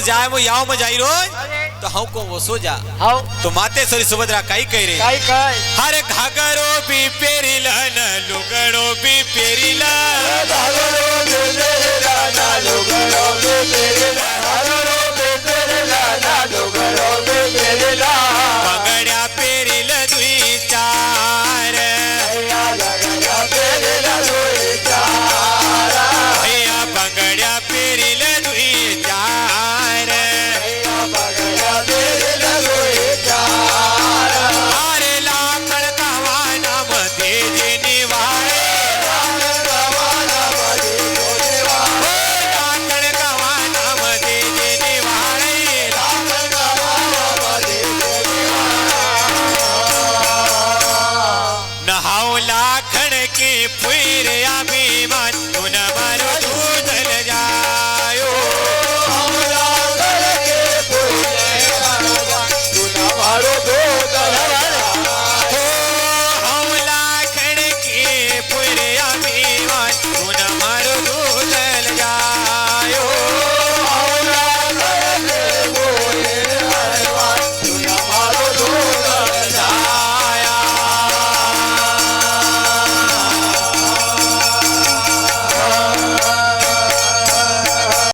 जाए वो याव में जाई रोय तो हम को वो सो जा हाउ तो माते सरी सुभद्रा काई कह रे काई हर घाघरो भी पेरिला न लुगड़ो भी पेरिला घाघरो भी पेरिला न लुगड़ो भी पेरिला